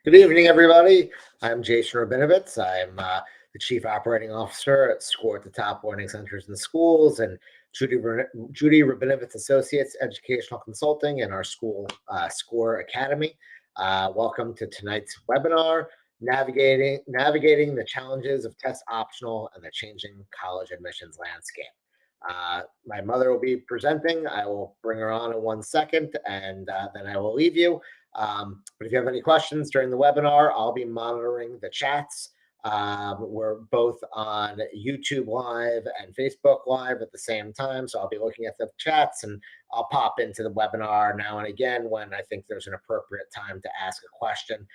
Good evening, everybody. I'm Jason Rabinovitz. I'm the Chief Operating Officer at Score at the Top Learning Centers and Schools, and Judy Rabinovitz Associates Educational Consulting and our school Score Academy. Welcome to tonight's webinar, Navigating the Challenges of Test Optional and the Changing College Admissions Landscape. My mother will be presenting. I will bring her on in 1 second, and then I will leave you. But if you have any questions during the webinar, I'll be monitoring the chats. We're both on YouTube Live and Facebook Live at the same time, so I'll be looking at the chats, and I'll pop into the webinar now and again when I think there's an appropriate time to ask a question,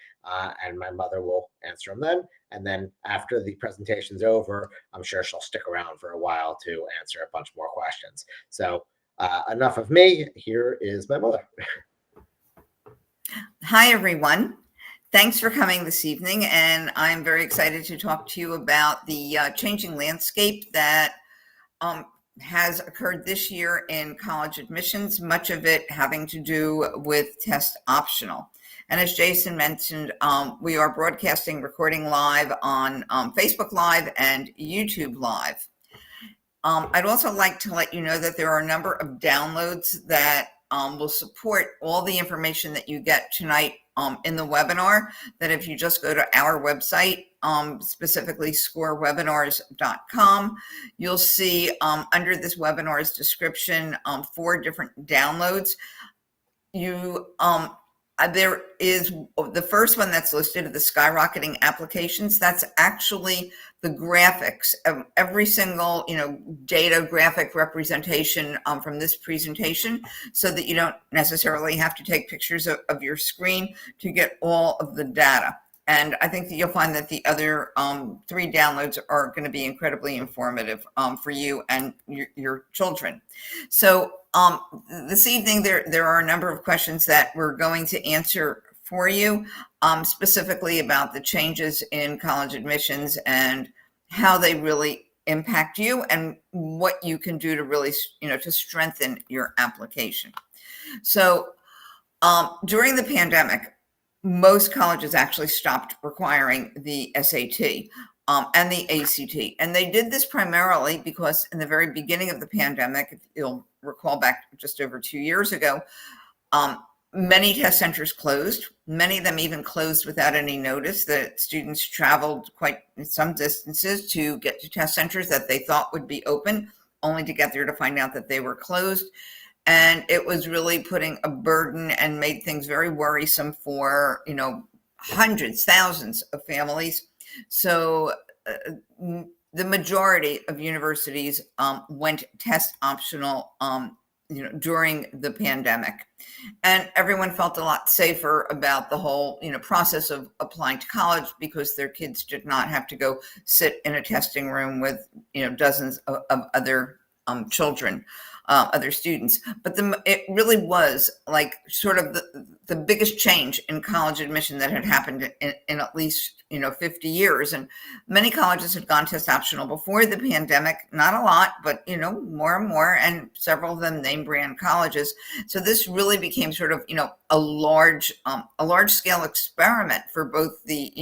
and my mother will answer them then. And then after the presentation's over, I'm sure she'll stick around for a while to answer a bunch more questions. So enough of me. Here is my mother. Hi, everyone. Thanks for coming this evening, and I'm very excited to talk to you about the changing landscape that has occurred this year in college admissions, much of it having to do with test optional. And as Jason mentioned, we are recording live on Facebook Live and YouTube Live. I'd also like to let you know that there are a number of downloads that will support all the information that you get tonight in the webinar, that if you just go to our website, specifically scorewebinars.com, you'll see under this webinar's description 4 different downloads. There is the first one that's listed, the skyrocketing applications. That's actually the graphics of every single, data graphic representation from this presentation, so that you don't necessarily have to take pictures of your screen to get all of the data. And I think that you'll find that the other 3 downloads are going to be incredibly informative for you and your children. So this evening, there are a number of questions that we're going to answer for you, specifically about the changes in college admissions and how they really impact you and what you can do to really, to strengthen your application. So during the pandemic, most colleges actually stopped requiring the SAT and the ACT. And they did this primarily because in the very beginning of the pandemic, if you'll recall back just over 2 years ago, many test centers closed. Many of them even closed without any notice. That students traveled quite some distances to get to test centers that they thought would be open, only to get there to find out that they were closed. And it was really putting a burden and made things very worrisome for, hundreds, thousands of families. So the majority of universities went test optional, during the pandemic, and everyone felt a lot safer about the whole, process of applying to college, because their kids did not have to go sit in a testing room with, dozens of other children, other students. But it really was like sort of the biggest change in college admission that had happened in at least 50 years. And many colleges had gone test optional before the pandemic, not a lot, but more and more, and several of them name brand colleges. So this really became sort of a large scale experiment for both the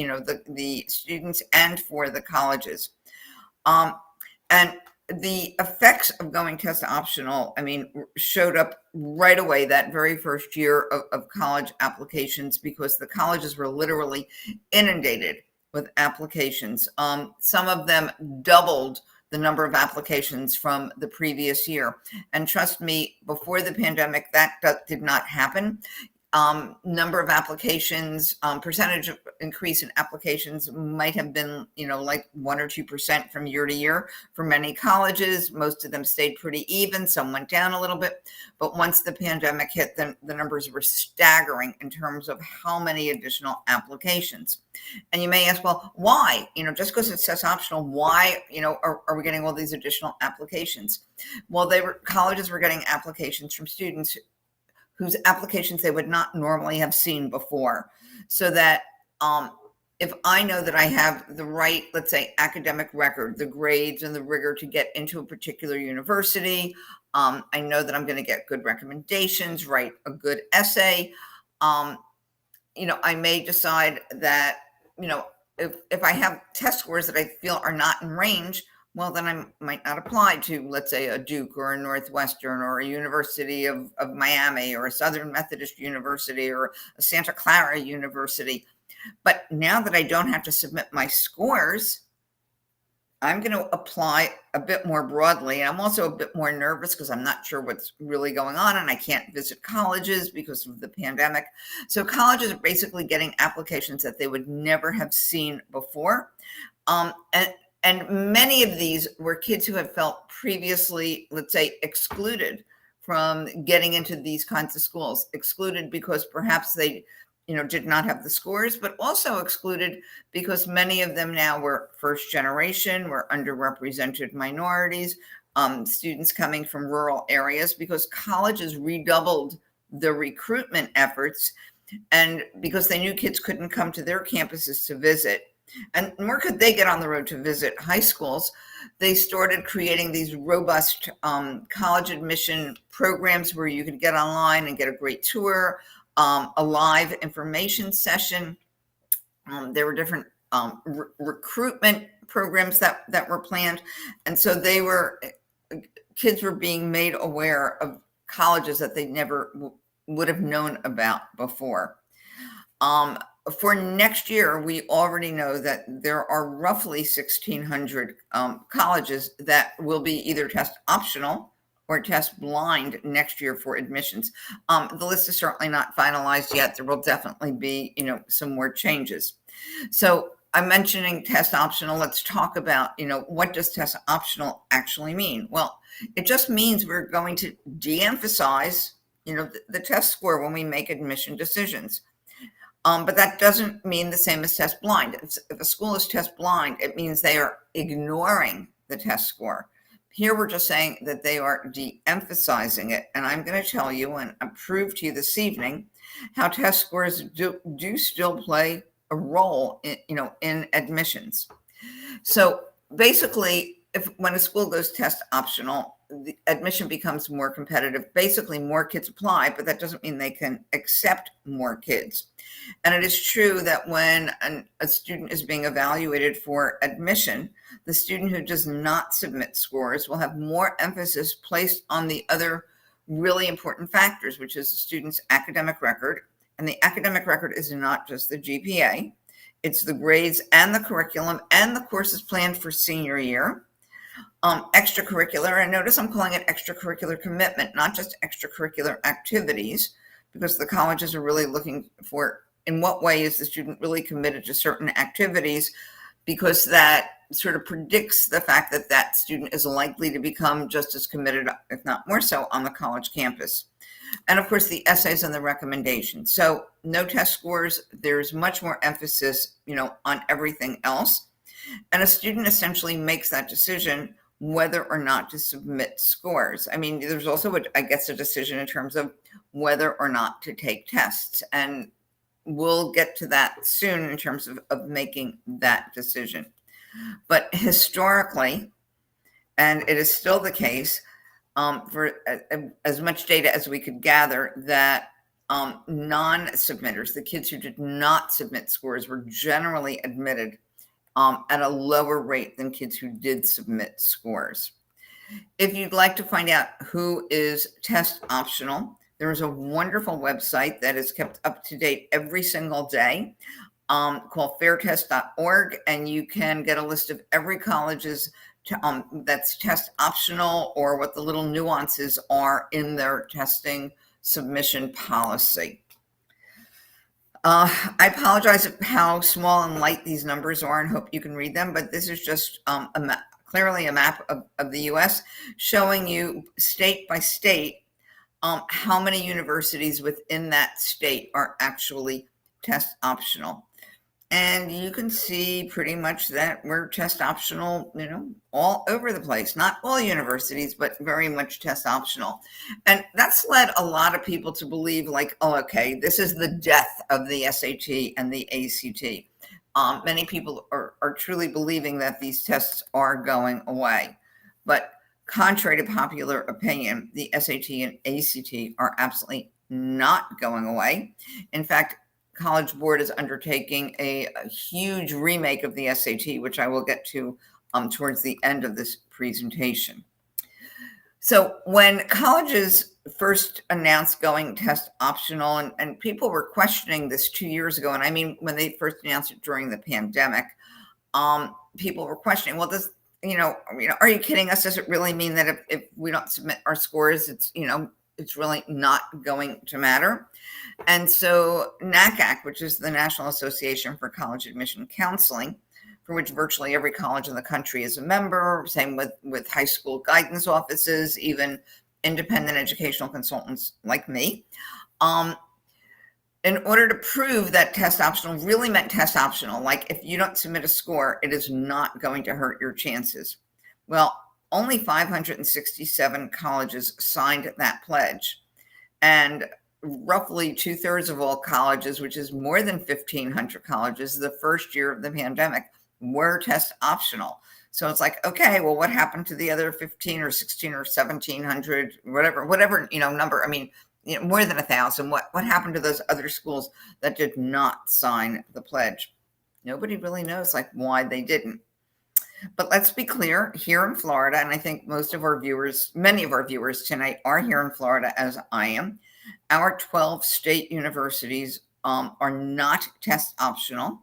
the students and for the colleges. And the effects of going test optional, showed up right away that very first year of college applications, because the colleges were literally inundated with applications. Some of them doubled the number of applications from the previous year. And trust me, before the pandemic, that did not happen. Number of applications, percentage of increase in applications might have been, like 1 or 2% from year to year for many colleges. Most of them stayed pretty even. Some went down a little bit. But once the pandemic hit, then the numbers were staggering in terms of how many additional applications. And you may ask, well, why? Just because it's test optional, why, are we getting all these additional applications? Well, colleges were getting applications from students whose applications they would not normally have seen before. So that if I know that I have the right, let's say, academic record, the grades and the rigor to get into a particular university, I know that I'm going to get good recommendations, write a good essay, I may decide that, if I have test scores that I feel are not in range, well, then I might not apply to, let's say, a Duke or a Northwestern or a University of Miami or a Southern Methodist University or a Santa Clara University. But now that I don't have to submit my scores, I'm going to apply a bit more broadly. I'm also a bit more nervous because I'm not sure what's really going on, and I can't visit colleges because of the pandemic. So colleges are basically getting applications that they would never have seen before. And many of these were kids who had felt previously, let's say, excluded from getting into these kinds of schools, excluded because perhaps they did not have the scores, but also excluded because many of them now were first generation, were underrepresented minorities, students coming from rural areas, because colleges redoubled the recruitment efforts, and because they knew kids couldn't come to their campuses to visit, and nor could they get on the road to visit high schools, they started creating these robust college admission programs where you could get online and get a great tour, a live information session. There were different recruitment programs that were planned. And so kids were being made aware of colleges that they never would have known about before. For next year, we already know that there are roughly 1,600 colleges that will be either test optional or test blind next year for admissions. The list is certainly not finalized yet. There will definitely be, some more changes. So I'm mentioning test optional. Let's talk about, what does test optional actually mean? Well, it just means we're going to de-emphasize, the test score when we make admission decisions. But that doesn't mean the same as test blind. If a school is test blind, it means they are ignoring the test score. Here we're just saying that they are de-emphasizing it. And I'm going to tell you and prove to you this evening how test scores do still play a role in admissions. So basically, when a school goes test optional, the admission becomes more competitive. Basically, more kids apply, but that doesn't mean they can accept more kids. And it is true that when a student is being evaluated for admission, the student who does not submit scores will have more emphasis placed on the other really important factors, which is the student's academic record. And the academic record is not just the GPA, it's the grades and the curriculum and the courses planned for senior year. Extracurricular, and notice I'm calling it extracurricular commitment, not just extracurricular activities, because the colleges are really looking for in what way is the student really committed to certain activities, because that sort of predicts the fact that that student is likely to become just as committed, if not more so, on the college campus. And of course, the essays and the recommendations. So no test scores, there's much more emphasis, on everything else. And a student essentially makes that decision whether or not to submit scores. I mean, there's also, a decision in terms of whether or not to take tests. And we'll get to that soon in terms of making that decision. But historically, and it is still the case, for as much data as we could gather, that non-submitters, the kids who did not submit scores, were generally admitted at a lower rate than kids who did submit scores. If you'd like to find out who is test optional, there is a wonderful website that is kept up to date every single day called fairtest.org, and you can get a list of every college's that's test optional, or what the little nuances are in their testing submission policy. I apologize for how small and light these numbers are and hope you can read them, but this is just clearly a map of the US showing you state by state how many universities within that state are actually test optional. And you can see pretty much that we're test optional, all over the place. Not all universities, but very much test optional. And that's led a lot of people to believe like, oh, okay, this is the death of the SAT and the ACT. Many people are truly believing that these tests are going away. But contrary to popular opinion, the SAT and ACT are absolutely not going away. In fact, College Board is undertaking a huge remake of the SAT, which I will get to towards the end of this presentation. So when colleges first announced going test optional, and people were questioning this 2 years ago, and I mean, when they first announced it during the pandemic, people were questioning, well, are you kidding us? Does it really mean that if we don't submit our scores, it's really not going to matter? And so NACAC, which is the National Association for College Admission Counseling, for which virtually every college in the country is a member, same with high school guidance offices, even independent educational consultants like me, in order to prove that test optional really meant test optional, like if you don't submit a score, it is not going to hurt your chances. Well, only 567 colleges signed that pledge. And roughly 2/3 of all colleges, which is more than 1,500 colleges, the first year of the pandemic, were test optional. So it's like, okay, well, what happened to the other 15 or 16 or 1,700, whatever, number? I mean, more than 1,000. What happened to those other schools that did not sign the pledge? Nobody really knows why they didn't. But let's be clear, here in Florida, and I think many of our viewers tonight are here in Florida, as I am. Our 12 state universities are not test optional.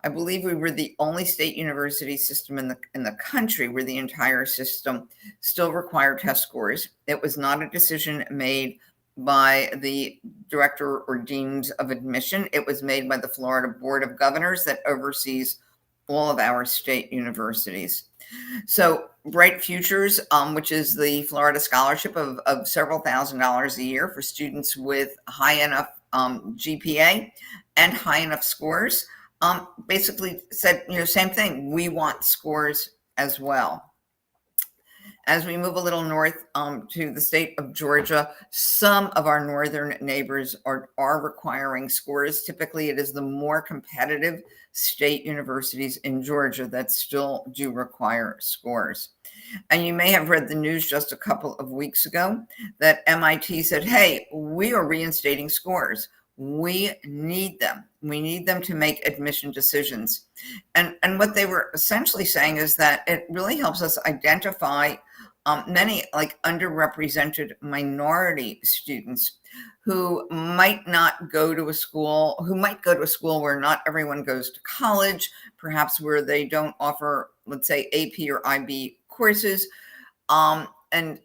I believe we were the only state university system in the country where the entire system still required test scores. It was not a decision made by the director or deans of admission. It was made by the Florida Board of Governors that oversees all of our state universities. So Bright Futures, which is the Florida scholarship of several $1,000s a year for students with high enough GPA and high enough scores, basically said, same thing. We want scores as well. As we move a little north to the state of Georgia, some of our northern neighbors are requiring scores. Typically, it is the more competitive state universities in Georgia that still do require scores. And you may have read the news just a couple of weeks ago that MIT said, hey, we are reinstating scores. We need them. We need them to make admission decisions. And what they were essentially saying is that it really helps us identify many underrepresented minority students who might go to a school where not everyone goes to college, perhaps where they don't offer, let's say, AP or IB courses, and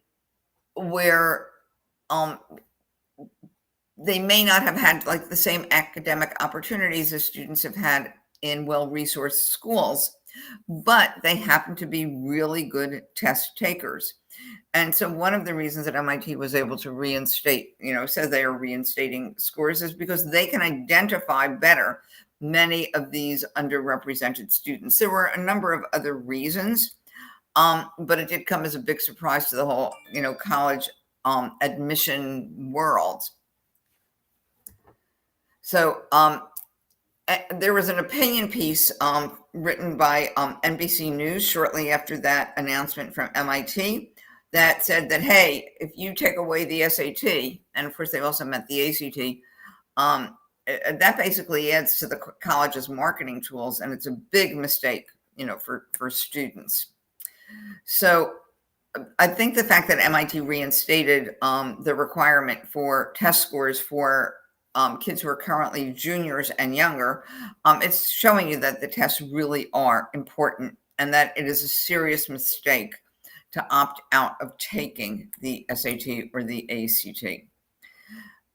where they may not have had the same academic opportunities as students have had in well-resourced schools, but they happen to be really good test takers. And so one of the reasons that MIT was able to reinstate, says they are reinstating scores, is because they can identify better many of these underrepresented students. There were a number of other reasons, but it did come as a big surprise to the whole, college admission world. So there was an opinion piece written by NBC News shortly after that announcement from MIT that said that, hey, if you take away the SAT, and of course they also meant the ACT, that basically adds to the college's marketing tools, and it's a big mistake, for students. So I think the fact that MIT reinstated the requirement for test scores for kids who are currently juniors and younger, it's showing you that the tests really are important and that it is a serious mistake to opt out of taking the SAT or the ACT.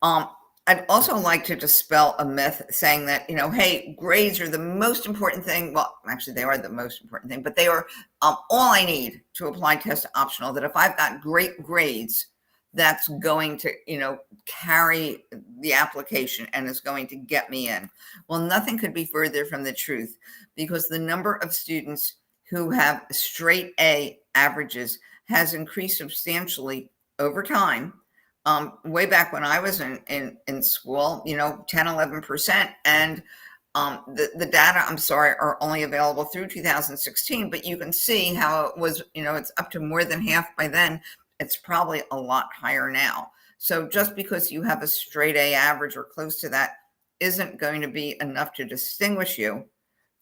I'd also like to dispel a myth saying that, hey, grades are the most important thing. Well, actually, they are the most important thing, but they are all I need to apply test optional, that if I've got great grades, that's going to, carry the application and is going to get me in. Well, nothing could be further from the truth, because the number of students who have straight A averages has increased substantially over time. Way back when I was in school, 10, 11%. And the data, I'm sorry, are only available through 2016, but you can see how it was, it's up to more than half by then. It's probably a lot higher now. So just because you have a straight A average or close to that isn't going to be enough to distinguish you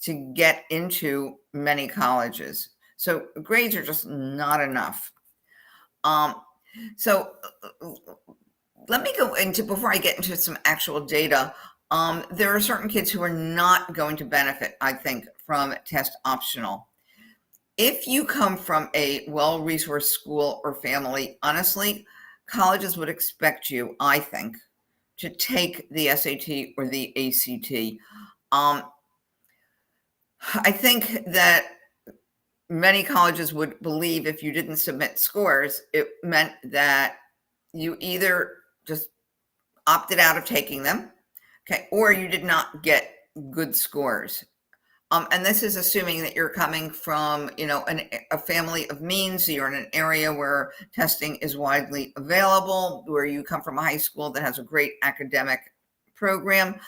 to get into many colleges. So grades are just not enough. So let me go into, before I get into some actual data, there are certain kids who are not going to benefit, I think, from test optional. If you come from a well-resourced school or family, honestly, colleges would expect you, I think, to take the SAT or the ACT. I think that many colleges would believe if you didn't submit scores, it meant that you either just opted out of taking them, okay, or you did not get good scores. And this is assuming that you're coming from, a family of means. You're in an area where testing is widely available, where you come from a high school that has a great academic program.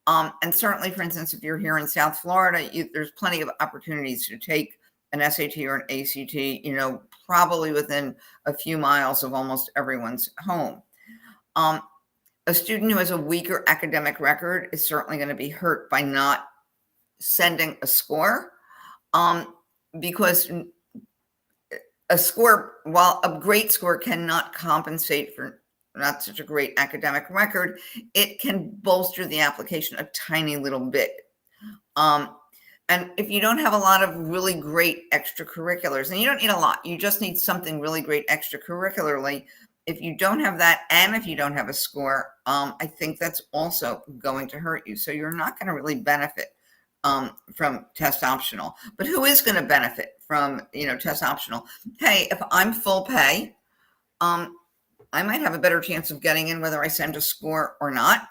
And certainly, for instance, if you're here in South Florida, there's plenty of opportunities to take an SAT or an ACT, probably within a few miles of almost everyone's home. A student who has a weaker academic record is certainly going to be hurt by not sending a score, because a score, while a great score cannot compensate for not such a great academic record, it can bolster the application a tiny little bit. And if you don't have a lot of really great extracurriculars, and you don't need a lot, you just need something really great extracurricularly. If you don't have that, and if you don't have a score, I think that's also going to hurt you. So you're not going to really benefit from test optional. But who is going to benefit from, test optional? Hey, if I'm full pay, I might have a better chance of getting in whether I send a score or not.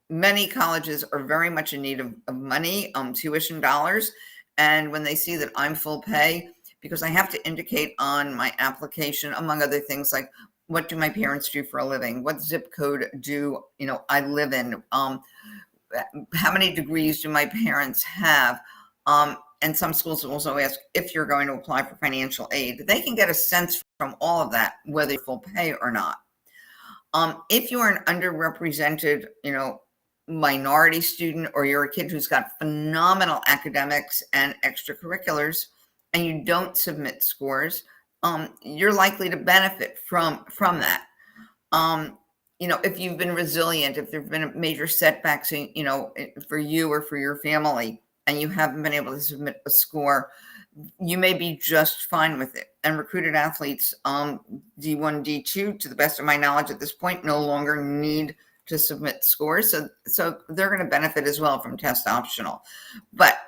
Many colleges are very much in need of money, tuition dollars. And when they see that I'm full pay, because I have to indicate on my application, among other things, like what do my parents do for a living? What zip code do I live in? How many degrees do my parents have? And some schools also ask if you're going to apply for financial aid. They can get a sense from all of that, whether you're full pay or not. If you're an underrepresented, minority student, or you're a kid who's got phenomenal academics and extracurriculars, and you don't submit scores, you're likely to benefit from that. If you've been resilient, if there've been major setbacks, for you or for your family, and you haven't been able to submit a score, you may be just fine with it. And recruited athletes, D1, D2, to the best of my knowledge at this point, no longer need to submit scores. So they're going to benefit as well from test optional. But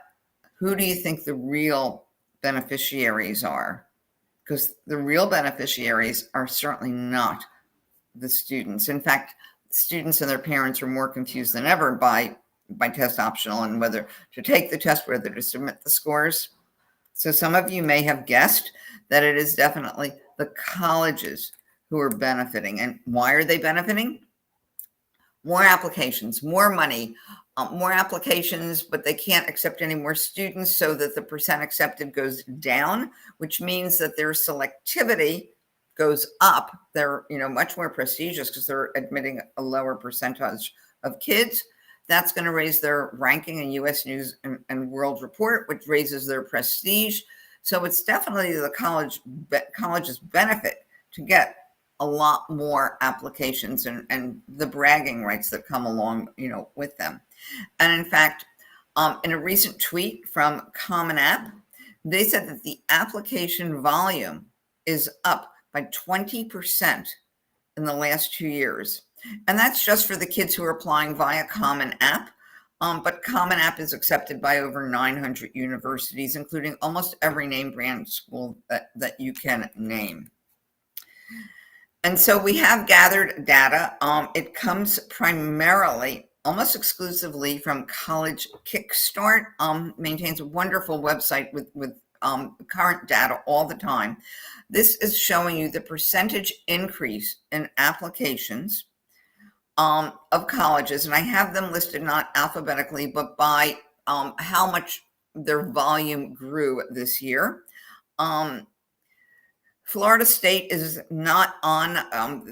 who do you think the real beneficiaries are? Because the real beneficiaries are certainly not the students. In fact, students and their parents are more confused than ever by test optional and whether to take the test, whether to submit the scores. So some of you may have guessed that it is definitely the colleges who are benefiting. And why are they benefiting? More applications, more money, more applications, but they can't accept any more students, so that the percent accepted goes down, which means that their selectivity goes up. They're much more prestigious because they're admitting a lower percentage of kids. That's going to raise their ranking in U.S. News and World Report, which raises their prestige. So it's definitely the college's benefit to get a lot more applications and the bragging rights that come along, with them. And in fact, in a recent tweet from Common App, they said that the application volume is up by 20% in the last 2 years. And that's just for the kids who are applying via Common App. But Common App is accepted by over 900 universities, including almost every name brand school that you can name. And so we have gathered data. It comes primarily, almost exclusively, from College Kickstart. Maintains a wonderful website with current data all the time. This is showing you the percentage increase in applications of colleges, and I have them listed not alphabetically, but by how much their volume grew this year. Florida State is not on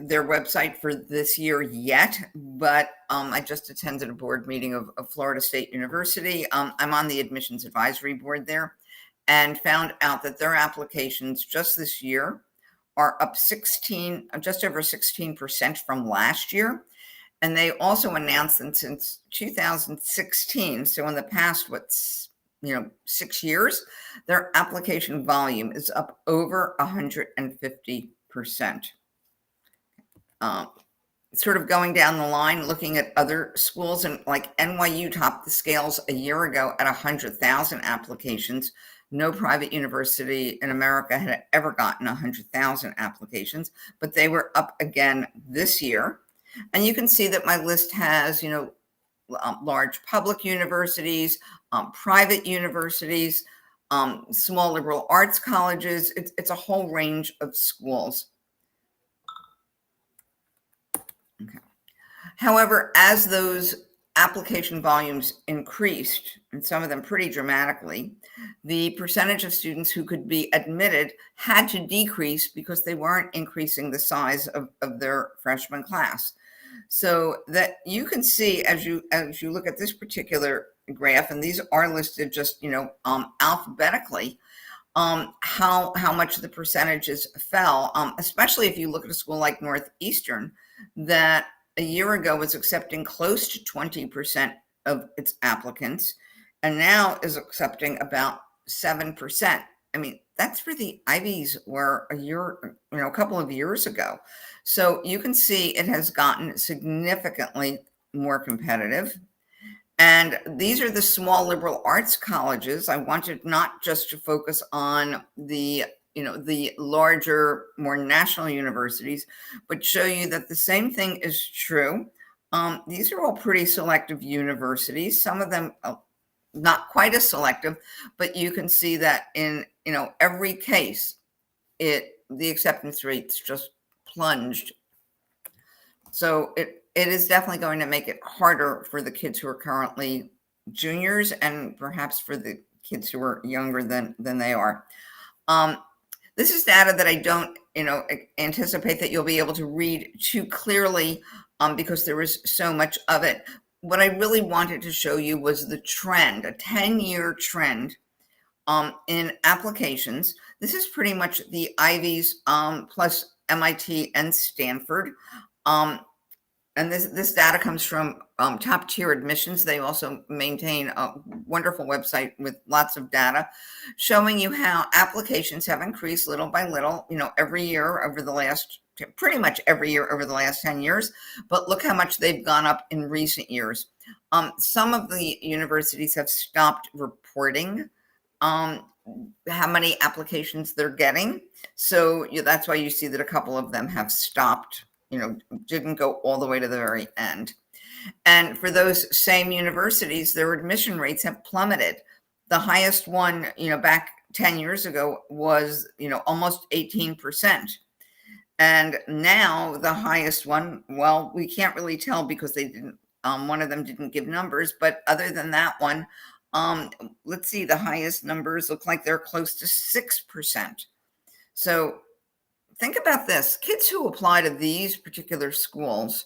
their website for this year yet, but I just attended a board meeting of Florida State University. I'm on the admissions advisory board there, and found out that their applications just this year are up just over 16% from last year. And they also announced that since 2016, so in the past, 6 years, their application volume is up over 150%. Sort of going down the line, looking at other schools, and like NYU topped the scales a year ago at 100,000 applications. No private university in America had ever gotten 100,000 applications, but they were up again this year. And you can see that my list has, large public universities, private universities, small liberal arts colleges. It's a whole range of schools. Okay. However, as those application volumes increased, and some of them pretty dramatically, the percentage of students who could be admitted had to decrease because they weren't increasing the size of their freshman class. So that you can see as you look at this particular graph, and these are listed just alphabetically, how much the percentages fell, especially if you look at a school like Northeastern that a year ago was accepting close to 20% of its applicants, and now is accepting about 7%. I mean, that's where the Ivies were a couple of years ago. So you can see it has gotten significantly more competitive. And these are the small liberal arts colleges. I wanted not just to focus on the larger, more national universities, but show you that the same thing is true. These are all pretty selective universities. Some of them not quite as selective, but you can see that in every case, the acceptance rates just plunged. So it is definitely going to make it harder for the kids who are currently juniors, and perhaps for the kids who are younger than they are. This is data that I don't, anticipate that you'll be able to read too clearly, because there is so much of it. What I really wanted to show you was the trend, a 10-year trend in applications. This is pretty much the Ivies plus MIT and Stanford. And this data comes from top tier admissions. They also maintain a wonderful website with lots of data showing you how applications have increased little by little, every year over the last, pretty much every year over the last 10 years. But look how much they've gone up in recent years. Some of the universities have stopped reporting how many applications they're getting. So that's why you see that a couple of them have stopped, didn't go all the way to the very end. And for those same universities, their admission rates have plummeted. The highest one, back 10 years ago was, almost 18%. And now the highest one, well, we can't really tell because they didn't, one of them didn't give numbers, but other than that one, let's see, the highest numbers look like they're close to 6%. So think about this. Kids who apply to these particular schools,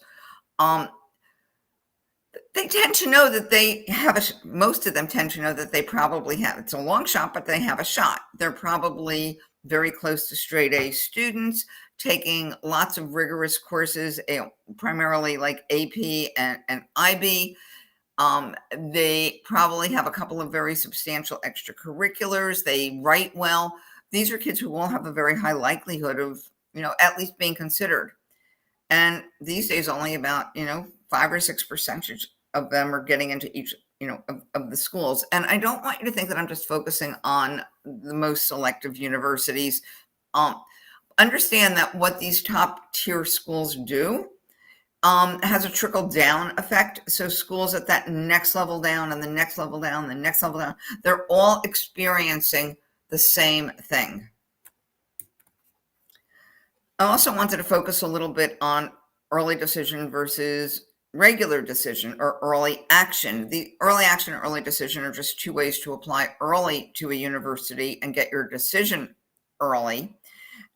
they tend to know that they have most of them tend to know that they probably have, it's a long shot, but they have a shot. They're probably very close to straight A students, taking lots of rigorous courses, primarily like AP and IB. They probably have a couple of very substantial extracurriculars. They write well. These are kids who will have a very high likelihood of, at least being considered. And these days, only about, 5 or 6% of them are getting into each, of the schools. And I don't want you to think that I'm just focusing on the most selective universities. Understand that what these top tier schools do has a trickle down effect. So schools at that next level down and the next level down, the next level down, they're all experiencing the same thing. I also wanted to focus a little bit on early decision versus regular decision or early action. The early action and early decision are just two ways to apply early to a university and get your decision early.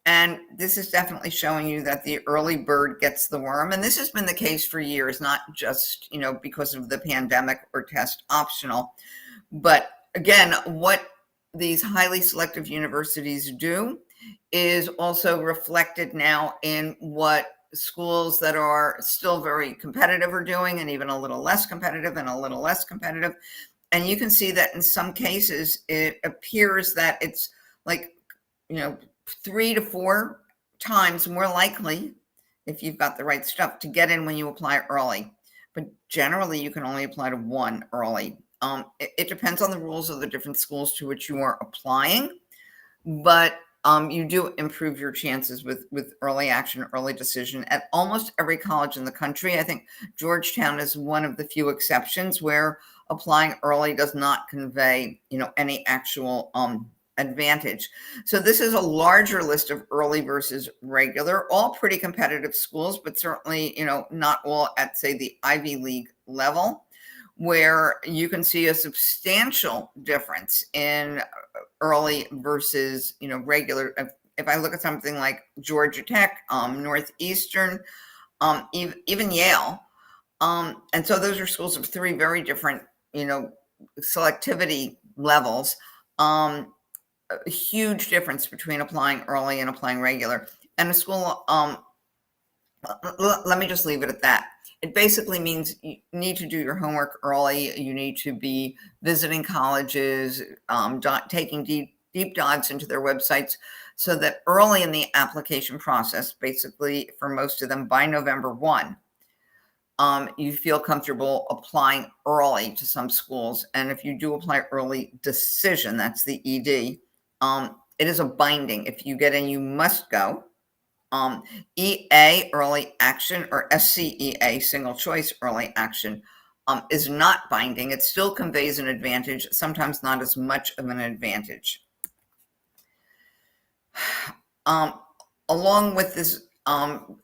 And this is definitely showing you that the early bird gets the worm. And this has been the case for years, not just, because of the pandemic or test optional. But again, what these highly selective universities do is also reflected now in what schools that are still very competitive are doing, and even a little less competitive and a little less competitive. And you can see that in some cases, it appears that it's like, 3 to 4 times more likely, if you've got the right stuff, to get in when you apply early. But generally, you can only apply to one early. It depends on the rules of the different schools to which you are applying, but you do improve your chances with early action, early decision at almost every college in the country. I think Georgetown is one of the few exceptions where applying early does not convey, any actual advantage. So this is a larger list of early versus regular, all pretty competitive schools, but certainly, not all at, say, the Ivy League level, where you can see a substantial difference in early versus, regular. If I look at something like Georgia Tech, Northeastern, even Yale. And so those are schools of 3 very different, selectivity levels. A huge difference between applying early and applying regular. And a school, let me just leave it at that. It basically means you need to do your homework early. You need to be visiting colleges, taking deep dives into their websites, so that early in the application process, basically for most of them by November 1, you feel comfortable applying early to some schools. And if you do apply early decision, that's the ED, it is a binding. If you get in, you must go. EA, early action, or SCEA, single choice early action, is not binding. It still conveys an advantage, sometimes not as much of an advantage. Along with this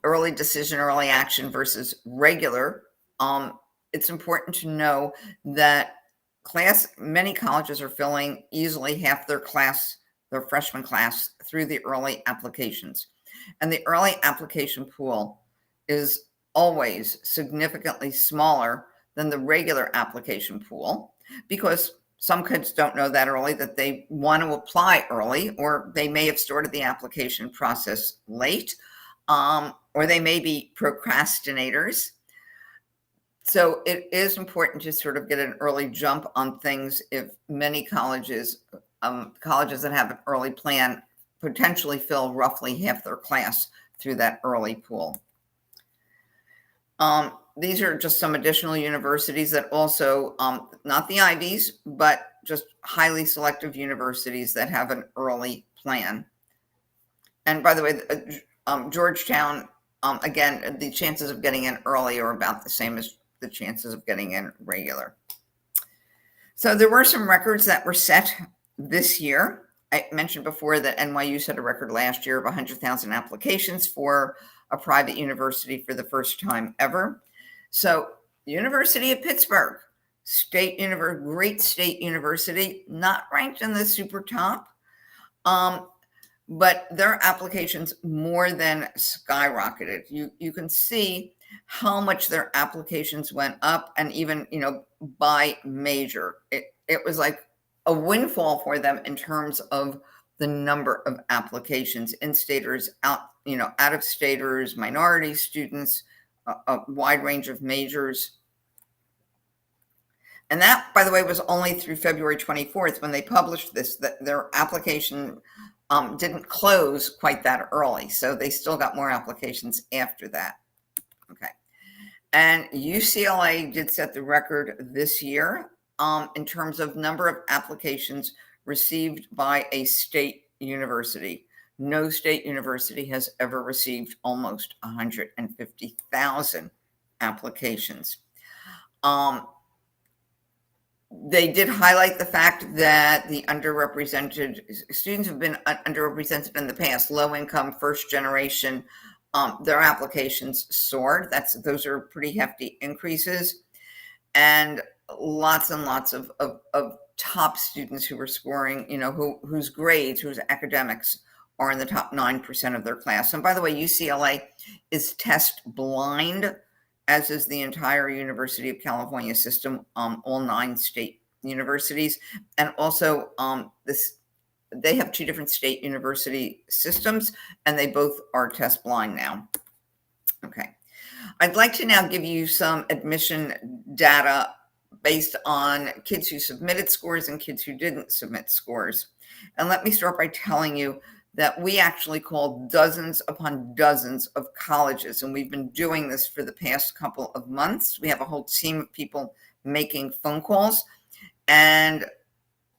early decision, early action versus regular, it's important to know that many colleges are filling easily half their freshman class through the early applications. And the early application pool is always significantly smaller than the regular application pool, because some kids don't know that early that they want to apply early, or they may have started the application process late, or they may be procrastinators. So it is important to sort of get an early jump on things. If many colleges that have an early plan potentially fill roughly half their class through that early pool. These are just some additional universities that also, not the Ivies, but just highly selective universities that have an early plan. And by the way, Georgetown, again, the chances of getting in early are about the same as the chances of getting in regular. So there were some records that were set this year. I mentioned before that NYU set a record last year of 100,000 applications for a private university for the first time ever. So the University of Pittsburgh, great state university, not ranked in the super top, but their applications more than skyrocketed. You can see how much their applications went up, and even, by major. It was like a windfall for them in terms of the number of applications, in-staters, out-of-staters, minority students, a wide range of majors. And that, by the way, was only through February 24th when they published this, that their application didn't close quite that early. So they still got more applications after that. Okay. And UCLA did set the record this year in terms of number of applications received by a state university. No state university has ever received almost 150,000 applications. They did highlight the fact that the underrepresented students have been underrepresented in the past. Low income, first generation, their applications soared. Those are pretty hefty increases, and lots of top students who were scoring, whose grades, whose academics are in the top 9% of their class. And by the way, UCLA is test blind, as is the entire University of California system, all 9 state universities. And also they have 2 different state university systems, and they both are test blind now. Okay. I'd like to now give you some admission data based on kids who submitted scores and kids who didn't submit scores. And let me start by telling you that we actually called dozens upon dozens of colleges, and we've been doing this for the past couple of months. We have a whole team of people making phone calls, and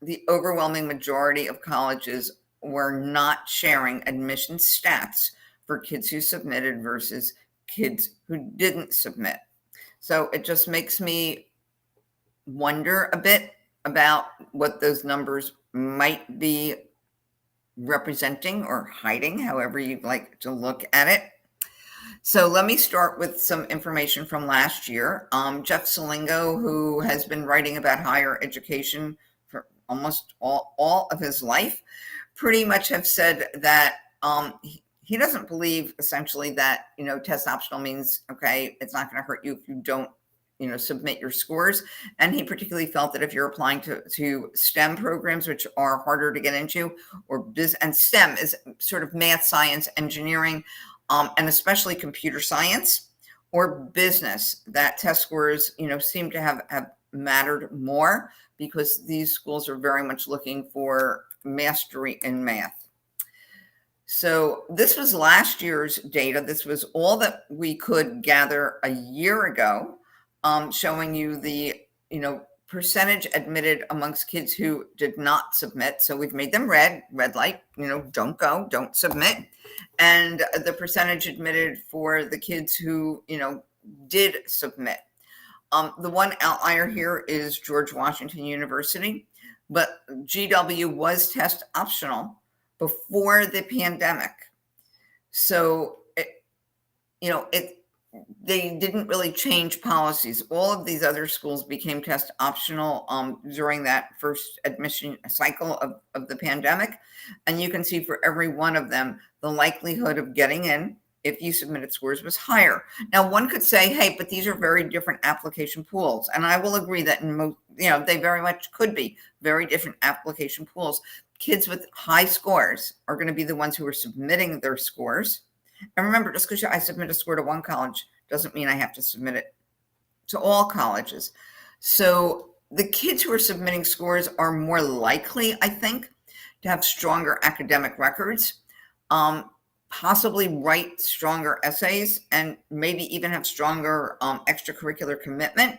the overwhelming majority of colleges were not sharing admission stats for kids who submitted versus kids who didn't submit. So it just makes me wonder a bit about what those numbers might be representing or hiding, however you'd like to look at it. So let me start with some information from last year. Jeff Salingo, who has been writing about higher education for almost all of his life, pretty much have said that he doesn't believe essentially that, test optional means, okay, it's not going to hurt you if you don't, submit your scores. And he particularly felt that if you're applying to STEM programs, which are harder to get into, and STEM is sort of math, science, engineering, and especially computer science or business, that test scores, seem to have mattered more because these schools are very much looking for mastery in math. So this was last year's data. This was all that we could gather a year ago, showing you the, percentage admitted amongst kids who did not submit. So we've made them red light, don't go, don't submit. And the percentage admitted for the kids who, did submit. The one outlier here is George Washington University, but GW was test optional before the pandemic. So, they didn't really change policies. All of these other schools became test optional during that first admission cycle of the pandemic. And you can see for every one of them, the likelihood of getting in if you submitted scores was higher. Now, one could say, hey, but these are very different application pools. And I will agree that they very much could be very different application pools. Kids with high scores are going to be the ones who are submitting their scores. And remember, just because I submit a score to one college doesn't mean I have to submit it to all colleges. So the kids who are submitting scores are more likely, I think, to have stronger academic records, possibly write stronger essays, and maybe even have stronger extracurricular commitment.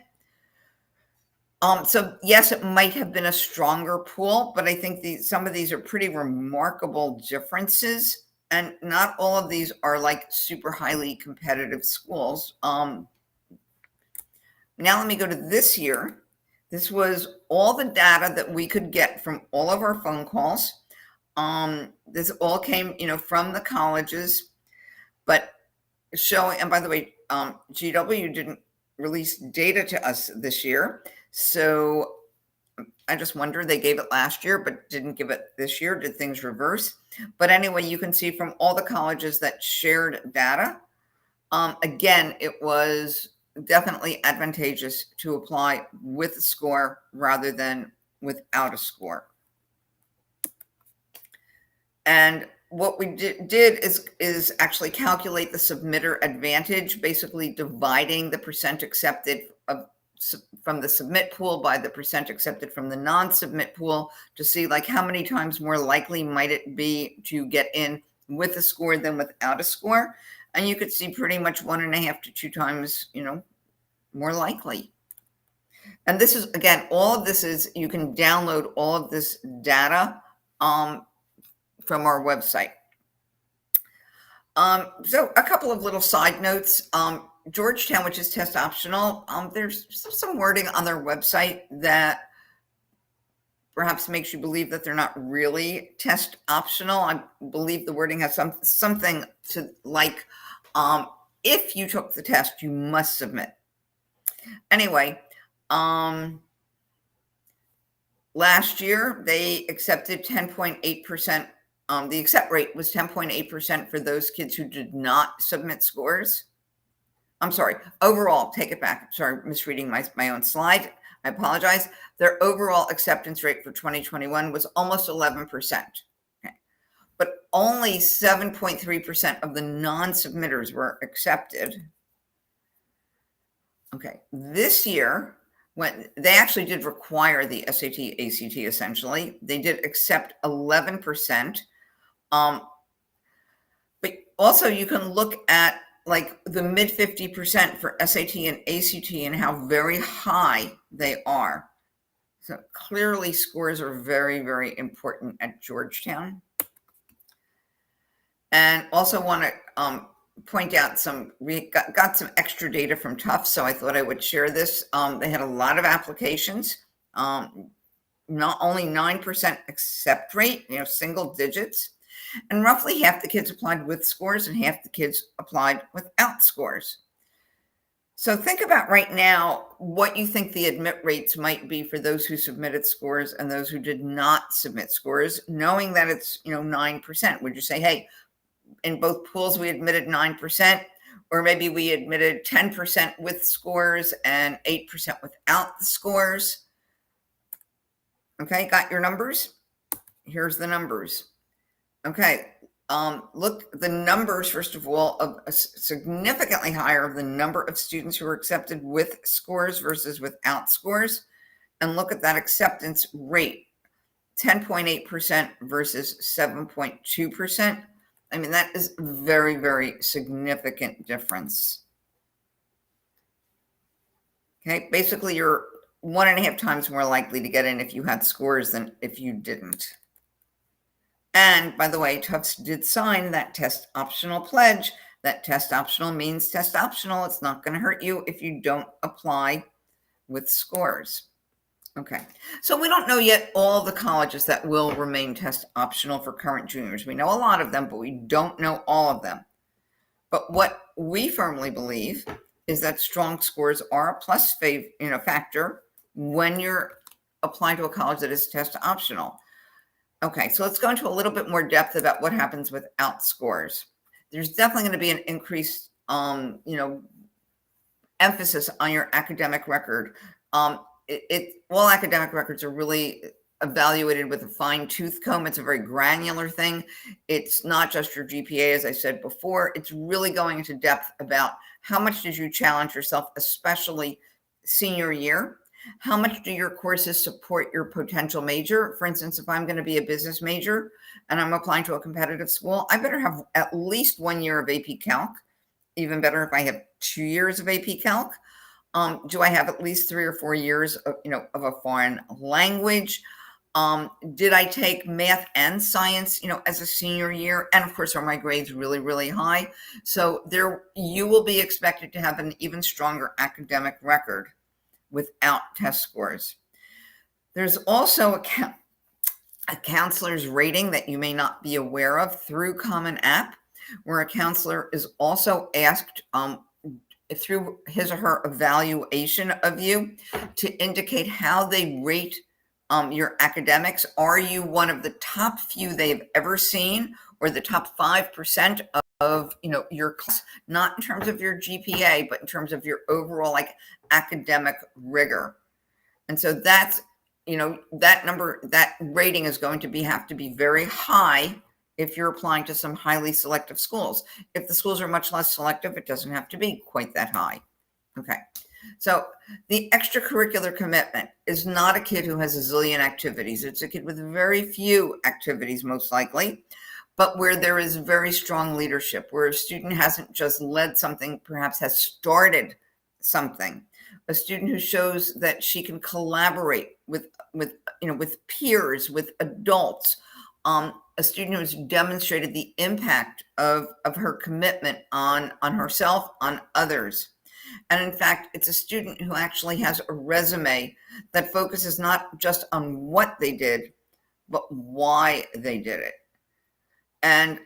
So yes, it might have been a stronger pool, but I think some of these are pretty remarkable differences. And not all of these are like super highly competitive schools. Now let me go to this year. This was all the data that we could get from all of our phone calls. This all came, from the colleges, but showing, and by the way, GW didn't release data to us this year. So I just wonder, they gave it last year, but didn't give it this year. Did things reverse? But anyway, you can see from all the colleges that shared data, again, it was definitely advantageous to apply with a score rather than without a score. And what we did is actually calculate the submitter advantage, basically dividing the percent accepted from the submit pool by the percent accepted from the non-submit pool to see like how many times more likely might it be to get in with a score than without a score. And you could see pretty much 1.5 to 2 times, more likely. And this is, again, all of this is, you can download all of this data from our website. So a couple of little side notes. Georgetown, which is test optional, there's some wording on their website that perhaps makes you believe that they're not really test optional. I believe the wording has something to like, if you took the test, you must submit. Anyway, last year they accepted 10.8% the accept rate was 10.8% for those kids who did not submit scores. I'm sorry, overall, take it back. Sorry, misreading my own slide. I apologize. Their overall acceptance rate for 2021 was almost 11%. Okay. But only 7.3% of the non-submitters were accepted. Okay, this year, when they actually did require the SAT, ACT, essentially, they did accept 11%. But also you can look at like the mid 50% for SAT and ACT and how very high they are. So clearly scores are very, very important at Georgetown. And also want to point out we got some extra data from Tufts, so I thought I would share this. They had a lot of applications, not only 9% accept rate, single digits, and roughly half the kids applied with scores and half the kids applied without scores. So think about right now what you think the admit rates might be for those who submitted scores and those who did not submit scores, knowing that it's 9%. Would you say, hey, in both pools we admitted 9%, or maybe we admitted 10% with scores and 8% without the scores? Okay, got your numbers? Here's the numbers. Okay, look, the numbers, first of all, of significantly higher of the number of students who were accepted with scores versus without scores. And look at that acceptance rate, 10.8% versus 7.2%. I mean, that is very, very significant difference. Okay, basically you're 1.5 times more likely to get in if you had scores than if you didn't. And by the way, Tufts did sign that test optional pledge. That test optional means test optional. It's not going to hurt you if you don't apply with scores. Okay, so we don't know yet all the colleges that will remain test optional for current juniors. We know a lot of them, but we don't know all of them. But what we firmly believe is that strong scores are a plus factor when you're applying to a college that is test optional. Okay, so let's go into a little bit more depth about what happens without scores. There's definitely going to be an increased, emphasis on your academic record. All academic records are really evaluated with a fine-tooth comb. It's a very granular thing. It's not just your GPA, as I said before. It's really going into depth about how much did you challenge yourself, especially senior year. How much do your courses support your potential major? For instance, if I'm going to be a business major and I'm applying to a competitive school, I better have at least 1 year of AP Calc. Even better if I have 2 years of AP Calc. Do I have at least 3 or 4 years of a foreign language? Did I take math and science, as a senior year? And of course, are my grades really, really high? So you will be expected to have an even stronger academic record without test scores. There's also a counselor's rating that you may not be aware of through Common App, where a counselor is also asked through his or her evaluation of you to indicate how they rate your academics. Are you one of the top few they've ever seen, or the top 5% of your class? Not in terms of your GPA, but in terms of your overall academic rigor. And so that's that number, that rating is going to have to be very high if you're applying to some highly selective schools. If the schools are much less selective, it doesn't have to be quite that high. Okay, so the extracurricular commitment is not a kid who has a zillion activities. It's a kid with very few activities, most likely, but where there is very strong leadership, where a student hasn't just led something, perhaps has started something. A student who shows that she can collaborate with peers, with adults. A student who's demonstrated the impact of her commitment on herself, on others. And in fact, it's a student who actually has a resume that focuses not just on what they did, but why they did it. And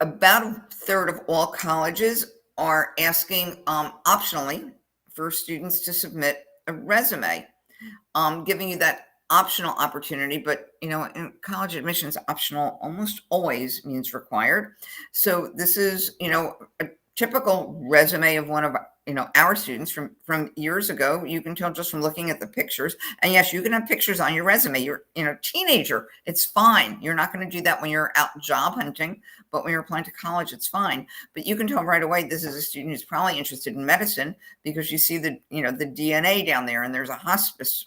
about a third of all colleges are asking optionally for students to submit a resume, giving you that optional opportunity, but in college admissions, optional almost always means required. So this is, a typical resume of one of our students from years ago. You can tell just from looking at the pictures. And yes, you can have pictures on your resume. You're teenager, it's fine. You're not going to do that when you're out job hunting, but when you're applying to college, it's fine. But you can tell right away this is a student who's probably interested in medicine, because you see the DNA down there, and there's a hospice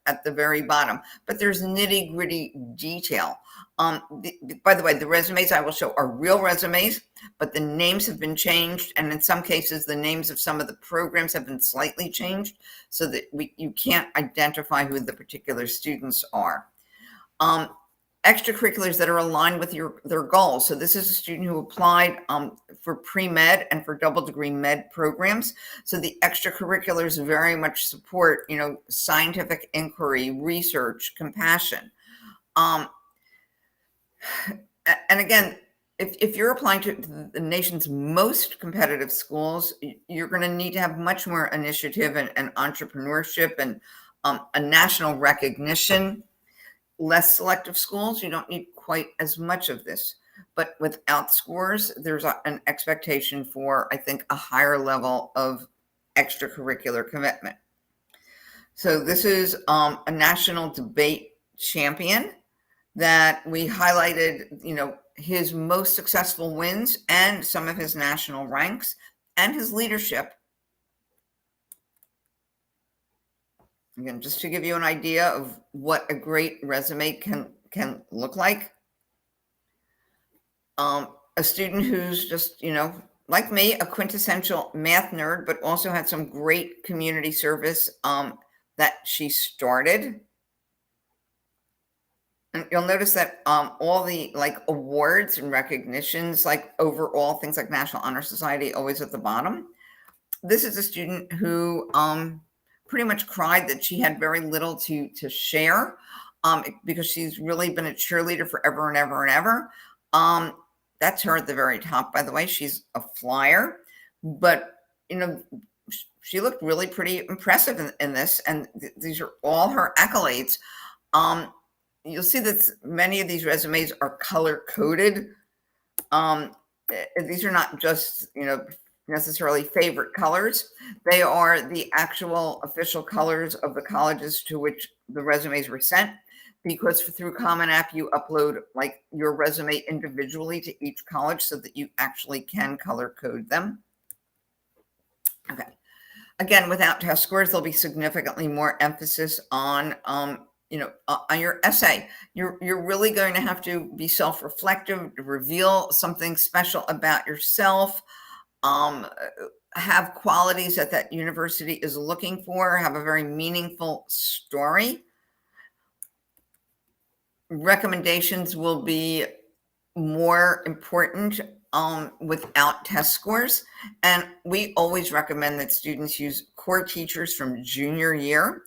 at the very bottom. But there's nitty-gritty detail. By the way, the resumes I will show are real resumes, but the names have been changed, and in some cases the names of some of the programs have been slightly changed, so that you can't identify who the particular students are. Extracurriculars that are aligned with their goals. So this is a student who applied for pre-med and for double degree med programs. So the extracurriculars very much support, scientific inquiry, research, compassion. And again, if you're applying to the nation's most competitive schools, you're going to need to have much more initiative and entrepreneurship and a national recognition. Less selective schools, you don't need quite as much of this. But without scores, there's an expectation for, I think, a higher level of extracurricular commitment. So this is a national debate champion that we highlighted, his most successful wins and some of his national ranks and his leadership. Again, just to give you an idea of what a great resume can look like. A student who's just, like me, a quintessential math nerd, but also had some great community service that she started. And you'll notice that all the awards and recognitions, overall things like National Honor Society, always at the bottom. This is a student who pretty much cried that she had very little to share because she's really been a cheerleader forever and ever and ever. That's her at the very top, by the way. She's a flyer, but she looked really pretty impressive in this, and these are all her accolades. You'll see that many of these resumes are color coded. These are not just necessarily favorite colors. They are the actual official colors of the colleges to which the resumes were sent, because through Common App, you upload your resume individually to each college so that you actually can color code them. Okay. Again, without test scores, there'll be significantly more emphasis on, on your essay. You're really going to have to be self-reflective, reveal something special about yourself, have qualities that university is looking for, have a very meaningful story. Recommendations will be more important without test scores. And we always recommend that students use core teachers from junior year.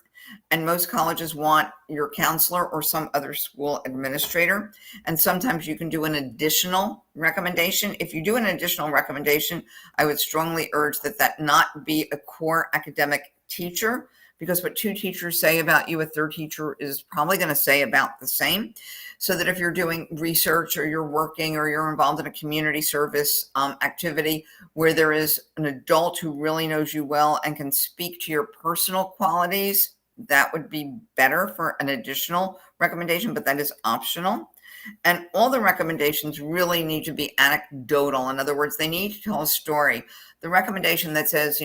And most colleges want your counselor or some other school administrator. And sometimes you can do an additional recommendation. If you do an additional recommendation, I would strongly urge that not be a core academic teacher, because what two teachers say about you, a third teacher is probably going to say about the same. So that if you're doing research or you're working or you're involved in a community service activity where there is an adult who really knows you well and can speak to your personal qualities, that would be better for an additional recommendation, but that is optional. And all the recommendations really need to be anecdotal. In other words, they need to tell a story. The recommendation that says,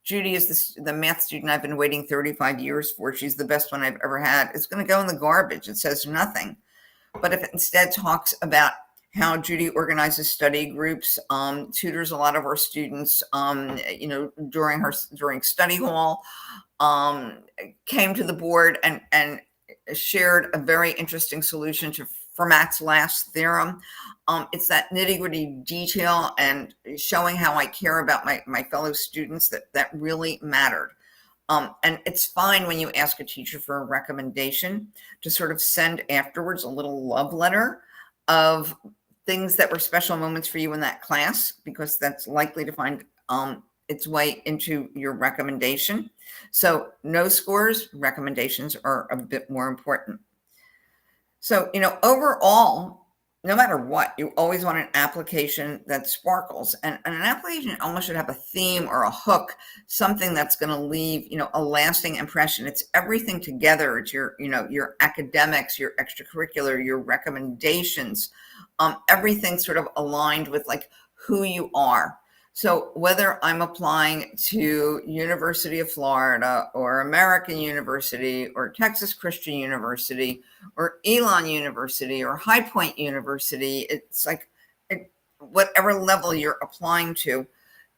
Judy is the math student I've been waiting 35 years for, she's the best one I've ever had, it's going to go in the garbage. It says nothing. But if it instead talks about how Judy organizes study groups, tutors a lot of our students, during study hall, came to the board and shared a very interesting solution to Fermat's last theorem. It's that nitty-gritty detail and showing how I care about my fellow students that really mattered. And it's fine when you ask a teacher for a recommendation to sort of send afterwards a little love letter of things that were special moments for you in that class, because that's likely to find its way into your recommendation. So no scores, recommendations are a bit more important. So, overall, no matter what, you always want an application that sparkles. And an application almost should have a theme or a hook, something that's going to leave, a lasting impression. It's everything together. It's your academics, your extracurricular, your recommendations, everything sort of aligned with like who you are. So whether I'm applying to University of Florida or American University or Texas Christian University or Elon University or High Point University, it's like whatever level you're applying to,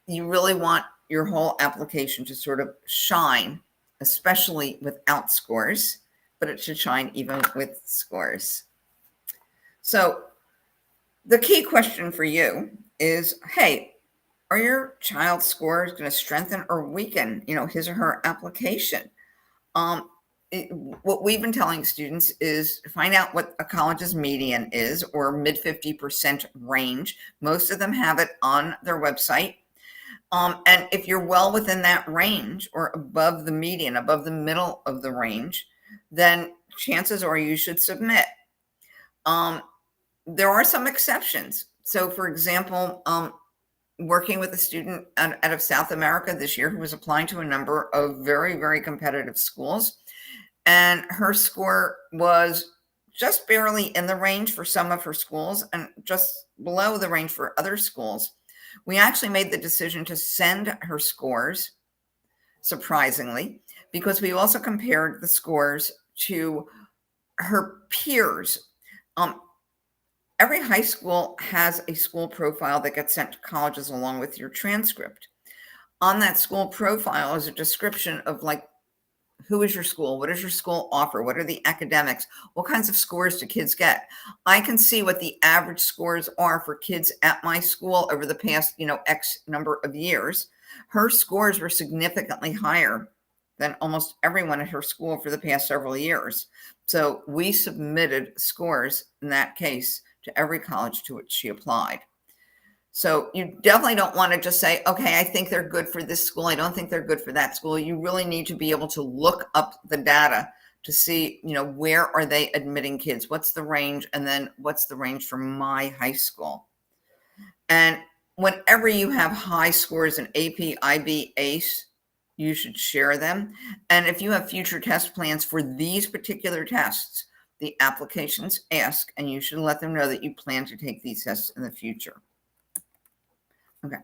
you really want your whole application to sort of shine, especially without scores, but it should shine even with scores. So the key question for you is, hey, are your child's scores going to strengthen or weaken, his or her application? What we've been telling students is find out what a college's median is, or mid 50% range. Most of them have it on their website. And if you're well within that range or above the median, above the middle of the range, then chances are you should submit. There are some exceptions. So for example, working with a student out of South America this year who was applying to a number of very, very competitive schools. And her score was just barely in the range for some of her schools and just below the range for other schools. We actually made the decision to send her scores, surprisingly, because we also compared the scores to her peers. Every high school has a school profile that gets sent to colleges along with your transcript. On that school profile is a description of like, who is your school? What does your school offer? What are the academics? What kinds of scores do kids get? I can see what the average scores are for kids at my school over the past, X number of years. Her scores were significantly higher than almost everyone at her school for the past several years. So we submitted scores in that case to every college to which she applied. So you definitely don't want to just say, okay, I think they're good for this school. I don't think they're good for that school. You really need to be able to look up the data to see, where are they admitting kids? What's the range? And then what's the range for my high school? And whenever you have high scores in AP, IB, ACE, you should share them. And if you have future test plans for these particular tests, the applications ask, and you should let them know that you plan to take these tests in the future. Okay.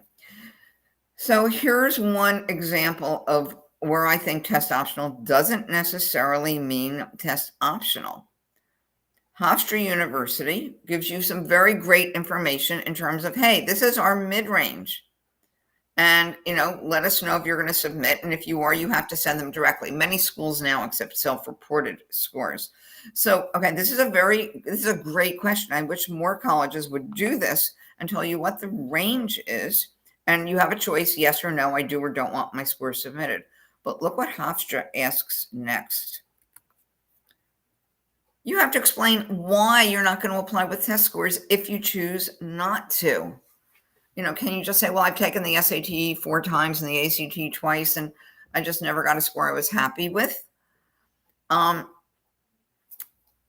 So here's one example of where I think test optional doesn't necessarily mean test optional. Hofstra University gives you some very great information in terms of, hey, this is our mid-range. And, let us know if you're going to submit. And if you are, you have to send them directly. Many schools now accept self-reported scores. So, okay, this is a great question. I wish more colleges would do this and tell you what the range is. And you have a choice, yes or no, I do or don't want my score submitted. But look what Hofstra asks next. You have to explain why you're not going to apply with test scores if you choose not to. Can you just say, well, I've taken the SAT 4 times and the ACT twice, and I just never got a score I was happy with?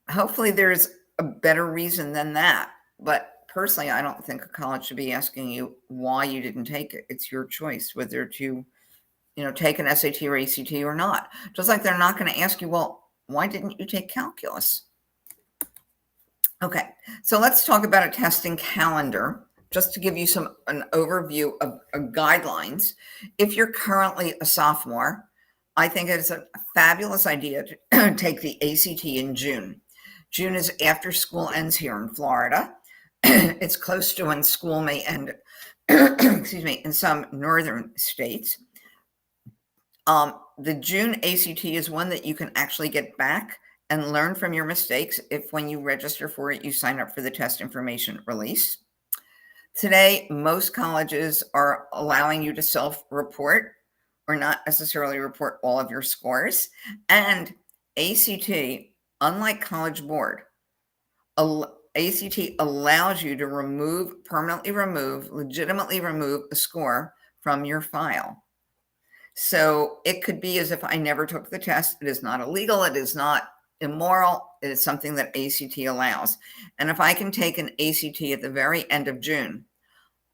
Hopefully there's a better reason than that. But personally, I don't think a college should be asking you why you didn't take it. It's your choice whether to, take an SAT or ACT or not. Just like they're not going to ask you, well, why didn't you take calculus? Okay, so let's talk about a testing calendar. Just to give you an overview of guidelines. If you're currently a sophomore, I think it's a fabulous idea to take the ACT in June. June is after school ends here in Florida. It's close to when school may end, in some northern states. The June ACT is one that you can actually get back and learn from your mistakes if when you register for it, you sign up for the test information release. Today, most colleges are allowing you to self-report or not necessarily report all of your scores. And ACT, unlike College Board, ACT allows you to legitimately remove a score from your file. So it could be as if I never took the test. It is not illegal. It is not immoral. It is something that ACT allows. And if I can take an ACT at the very end of June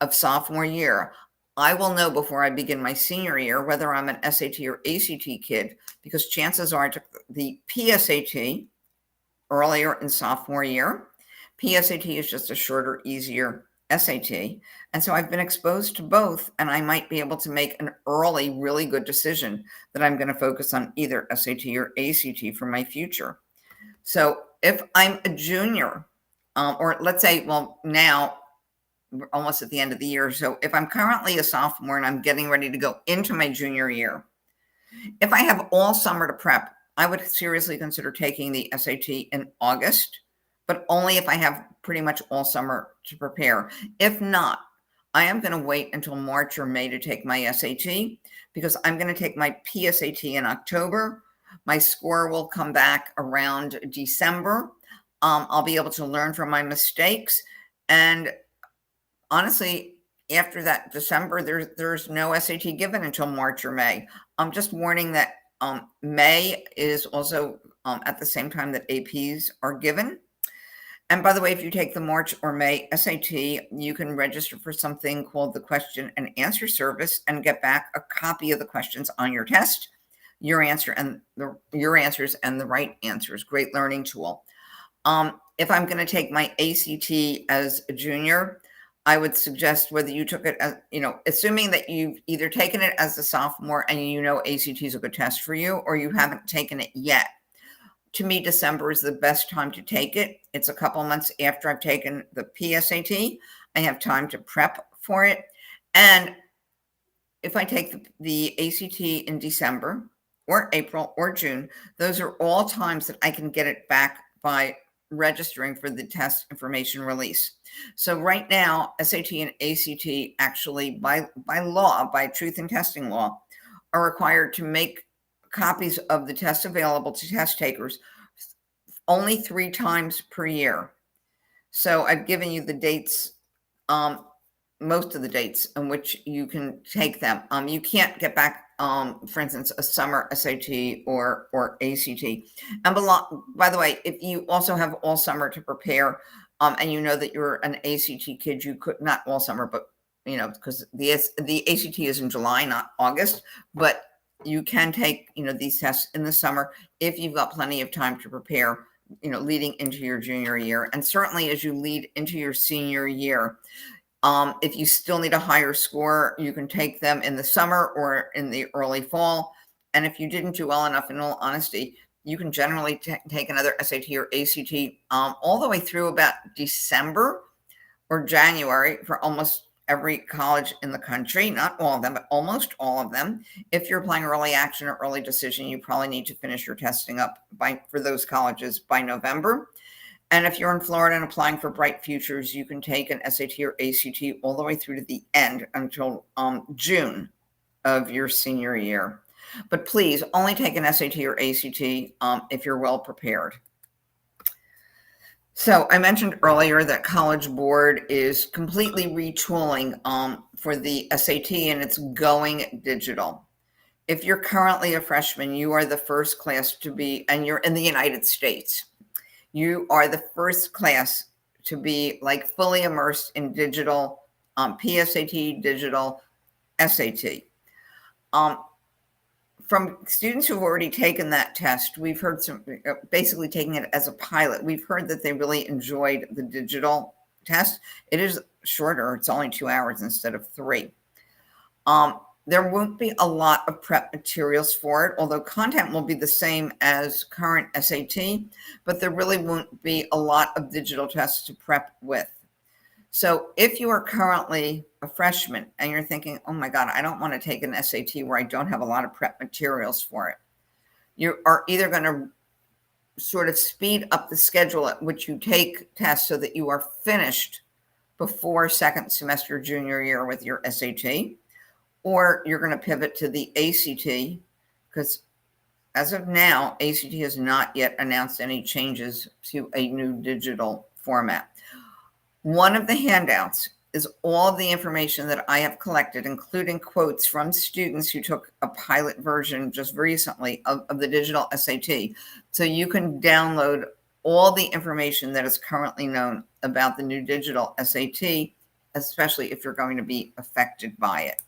of sophomore year, I will know before I begin my senior year whether I'm an SAT or ACT kid, because chances are I took the PSAT earlier in sophomore year. PSAT is just a shorter, easier SAT. And so I've been exposed to both, and I might be able to make an early, really good decision that I'm going to focus on either SAT or ACT for my future. So if I'm a junior, or let's say, well, now we're almost at the end of the year. So if I'm currently a sophomore and I'm getting ready to go into my junior year, if I have all summer to prep, I would seriously consider taking the SAT in August, but only if I have pretty much all summer to prepare. If not, I am going to wait until March or May to take my SAT, because I'm going to take my PSAT in October. My score will come back around December. I'll be able to learn from my mistakes. And honestly, after that December, there's no SAT given until March or May. I'm just warning that May is also at the same time that APs are given. And by the way, if you take the March or May SAT, you can register for something called the Question and Answer Service and get back a copy of the questions on your test, your answers and the right answers. Great learning tool. If I'm going to take my ACT as a junior, I would suggest whether you took it as, assuming that you've either taken it as a sophomore and ACT is a good test for you, or you haven't taken it yet. To me, December is the best time to take it. It's a couple months after I've taken the PSAT. I have time to prep for it. And if I take the ACT in December or April or June, those are all times that I can get it back by registering for the test information release. So right now, SAT and ACT actually by law, by truth in testing law, are required to make copies of the test available to test takers only 3 times per year. So I've given you the dates, most of the dates in which you can take them. You can't get back, for instance, a summer SAT or ACT. And by the way, if you also have all summer to prepare, and you know that you're an ACT kid, you could not all summer, but because the ACT is in July, not August, but you can take, these tests in the summer if you've got plenty of time to prepare, leading into your junior year. And certainly as you lead into your senior year, if you still need a higher score, you can take them in the summer or in the early fall. And if you didn't do well enough, in all honesty, you can generally take another SAT or ACT all the way through about December or January for almost every college in the country. Not all of them, but almost all of them. If you're applying early action or early decision, you probably need to finish your testing up for those colleges by November. And if you're in Florida and applying for Bright Futures, you can take an SAT or ACT all the way through to the end until June of your senior year. But please only take an SAT or ACT if you're well prepared. So I mentioned earlier that College Board is completely retooling for the SAT, and it's going digital. If you're currently a freshman, you are the first class to be, and you're in the United States, you are the first class to be like fully immersed in digital, PSAT, digital, SAT. From students who've already taken that test, we've heard some, basically taking it as a pilot, we've heard that they really enjoyed the digital test. It is shorter. It's only 2 hours instead of 3. There won't be a lot of prep materials for it, although content will be the same as current SAT, but there really won't be a lot of digital tests to prep with. So if you are currently a freshman and you're thinking, oh my God, I don't want to take an SAT where I don't have a lot of prep materials for it, you are either going to sort of speed up the schedule at which you take tests so that you are finished before second semester junior year with your SAT, or you're going to pivot to the ACT, because as of now, ACT has not yet announced any changes to a new digital format. One of the handouts is all the information that I have collected, including quotes from students who took a pilot version just recently of the digital SAT. So you can download all the information that is currently known about the new digital SAT, especially if you're going to be affected by it.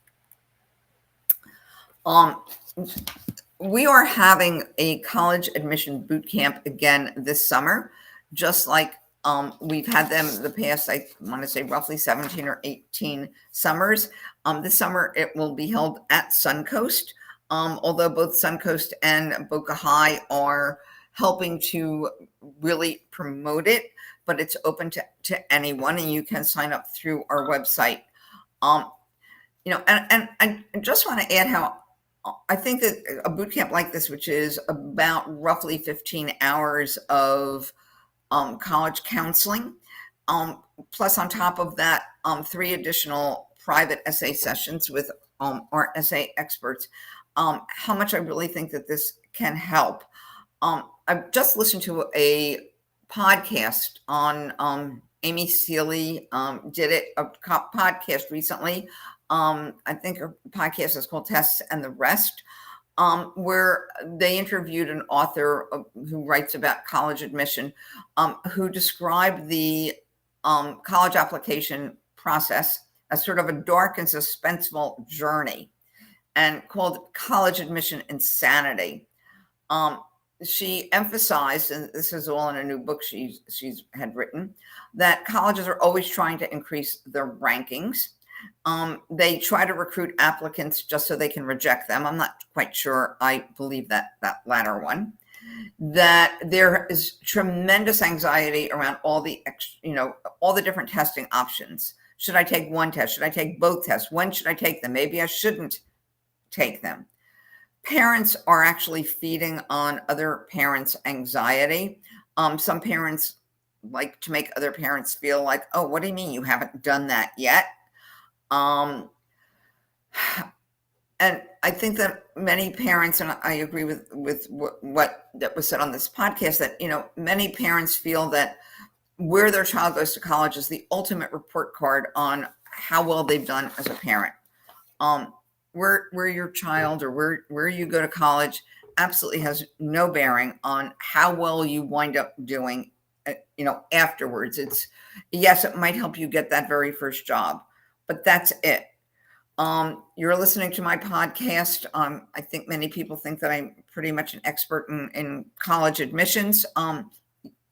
We are having a college admission boot camp again this summer, just like we've had them the past, I want to say roughly 17 or 18 summers. This summer it will be held at Suncoast, although both Suncoast and Boca High are helping to really promote it, but it's open to anyone, and you can sign up through our website. And I just want to add how I think that a boot camp like this, which is about roughly 15 hours of college counseling, plus on top of that, 3 additional private essay sessions with our essay experts, how much I really think that this can help. I've just listened to a podcast on Amy Seeley did a podcast recently. I think her podcast is called Tess and the Rest, where they interviewed an author who writes about college admission, who described the college application process as sort of a dark and suspenseful journey, and called it college admission insanity. She emphasized, and this is all in a new book she's had written, that colleges are always trying to increase their rankings. They try to recruit applicants just so they can reject them. I'm not quite sure I believe that latter one. That there is tremendous anxiety around all the different testing options. Should I take one test? Should I take both tests? When should I take them? Maybe I shouldn't take them. Parents are actually feeding on other parents' anxiety. Some parents like to make other parents feel like, oh, what do you mean you haven't done that yet? And I think that many parents, and I agree with what that was said on this podcast, that, many parents feel that where their child goes to college is the ultimate report card on how well they've done as a parent. Where your child or where you go to college absolutely has no bearing on how well you wind up doing, afterwards. Yes, it might help you get that very first job, but that's it. You're listening to my podcast. I think many people think that I'm pretty much an expert in college admissions.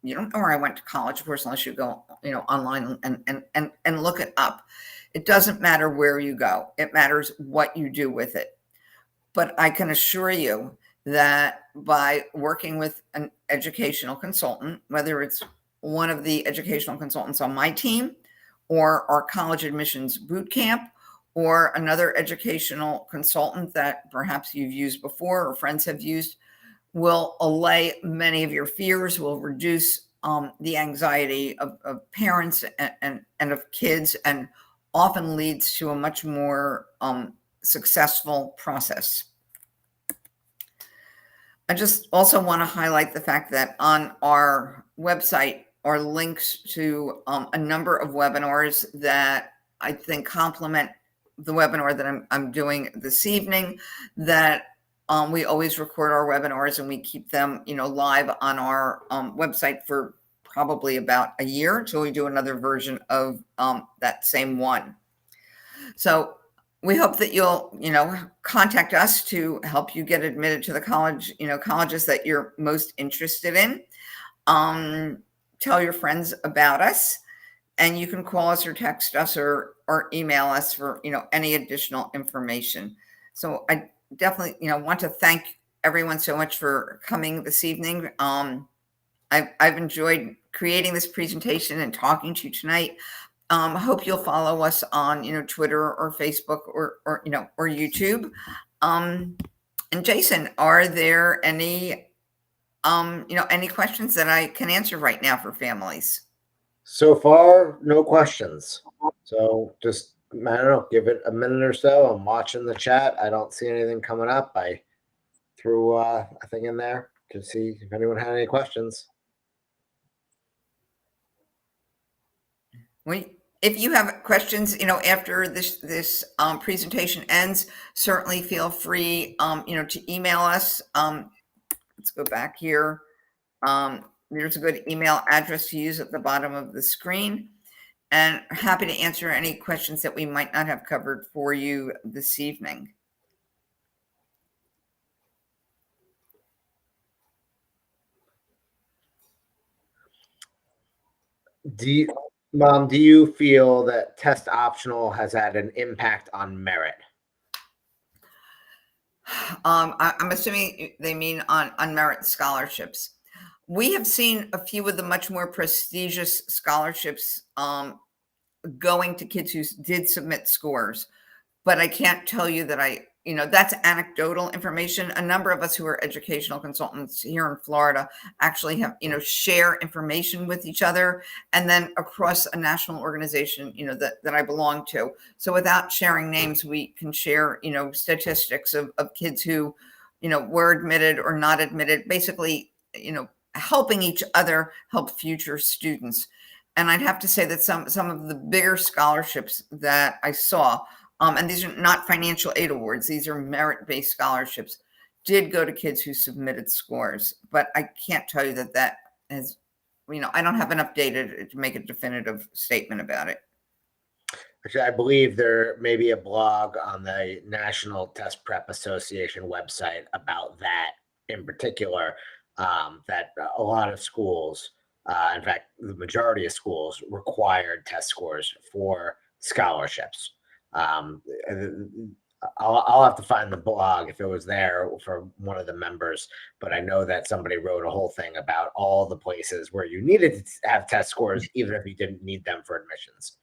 You don't know where I went to college, of course, unless you go, online and look it up. It doesn't matter where you go. It matters what you do with it. But I can assure you that by working with an educational consultant, whether it's one of the educational consultants on my team or our college admissions boot camp, or another educational consultant that perhaps you've used before or friends have used, will allay many of your fears, will reduce the anxiety of parents and of kids, and often leads to a much more successful process. I just also want to highlight the fact that on our website are links to a number of webinars that I think complement the webinar that I'm doing this evening, that we always record our webinars and we keep them, live on our website for probably about a year until we do another version of that same one. So we hope that you'll, contact us to help you get admitted to the college, colleges that you're most interested in. Tell your friends about us, and you can call us or text us or email us for, any additional information. So I definitely, want to thank everyone so much for coming this evening. I've enjoyed creating this presentation and talking to you tonight. I hope you'll follow us on, Twitter or Facebook or YouTube. And Jason, are there any, any questions that I can answer right now for families? So far, no questions. So just, I don't know, give it a minute or so. I'm watching the chat. I don't see anything coming up. I threw a thing in there to see if anyone had any questions. If you have questions, after this presentation ends, certainly feel free, to email us. Let's go back here. There's a good email address to use at the bottom of the screen, and happy to answer any questions that we might not have covered for you this evening. Mom, do you feel that test optional has had an impact on merit? I'm assuming they mean on merit scholarships. We have seen a few of the much more prestigious scholarships going to kids who did submit scores, but I can't tell you that that's anecdotal information. A number of us who are educational consultants here in Florida actually have, share information with each other, and then across a national organization, that I belong to. So without sharing names, we can share, statistics of kids who, were admitted or not admitted, basically, helping each other help future students. And I'd have to say that some of the bigger scholarships that I saw, and these are not financial aid awards, these are merit-based scholarships, did go to kids who submitted scores. But I can't tell you that has, I don't have enough data to make a definitive statement about it. Actually, I believe there may be a blog on the National Test Prep Association website about that in particular, that a lot of schools, in fact, the majority of schools, required test scores for scholarships. I'll have to find the blog if it was there for one of the members, but I know that somebody wrote a whole thing about all the places where you needed to have test scores, even if you didn't need them for admissions.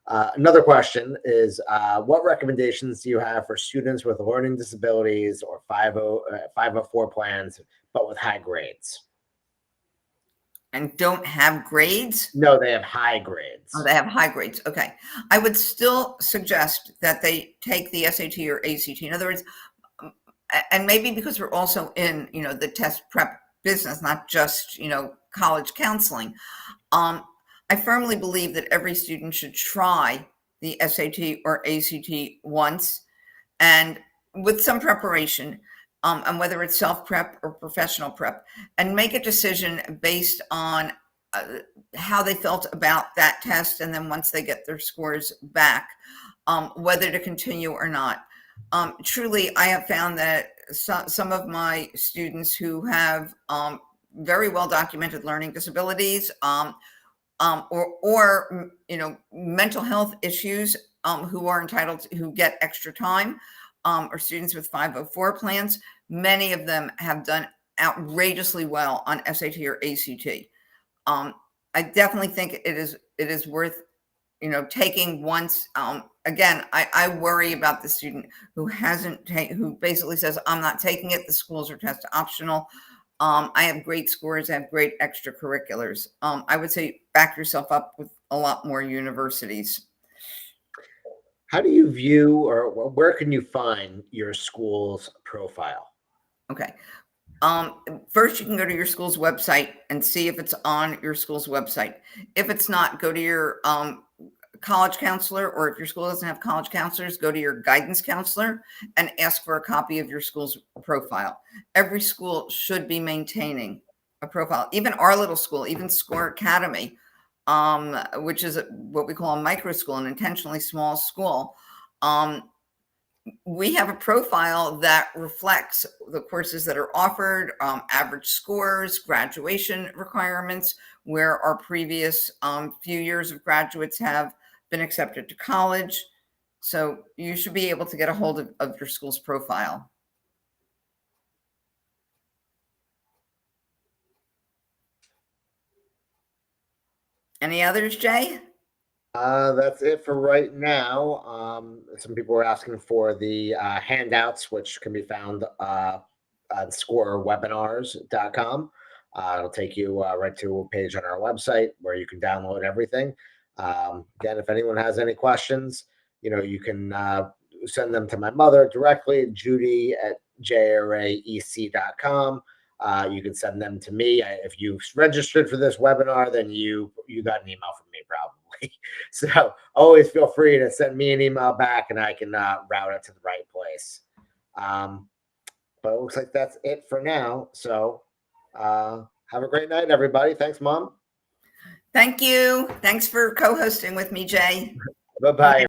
Another question is, what recommendations do you have for students with learning disabilities or 504 plans, but with high grades? And don't have grades? No, they have high grades. Oh, they have high grades. Okay. I would still suggest that they take the SAT or ACT. In other words, and maybe because we're also in, the test prep business, not just, college counseling. I firmly believe that every student should try the SAT or ACT once, and with some preparation, and whether it's self-prep or professional prep, and make a decision based on how they felt about that test. And then once they get their scores back, whether to continue or not. Truly, I have found that some of my students who have very well documented learning disabilities, or mental health issues, who are entitled who get extra time, or students with 504 plans, many of them have done outrageously well on SAT or ACT. I definitely think it is worth taking once. Again, I worry about the student who who basically says, I'm not taking it, the schools are test optional. I have great scores, I have great extracurriculars. I would say back yourself up with a lot more universities. How do you view, or where can you find your school's profile? Okay. First, you can go to your school's website and see if it's on your school's website. If it's not, go to your college counselor, or if your school doesn't have college counselors, go to your guidance counselor and ask for a copy of your school's profile. Every school should be maintaining a profile. Even our little school, even Score Academy, which is what we call a micro school, an intentionally small school. We have a profile that reflects the courses that are offered, average scores, graduation requirements, where our previous few years of graduates have been accepted to college. So you should be able to get a hold of your school's profile. Any others, Jay? That's it for right now. Some people are asking for the handouts, which can be found on scorewebinars.com. It'll take you right to a page on our website where you can download everything. Again, if anyone has any questions, you can send them to my mother directly, judy@jraec.com. You can send them to me. If you registered for this webinar, then you got an email from me probably. quickly. So always feel free to send me an email back and I can route it to the right place. But it looks like that's it for now. So have a great night, everybody. Thanks, Mom. Thank you. Thanks for co-hosting with me, Jay. Bye-bye.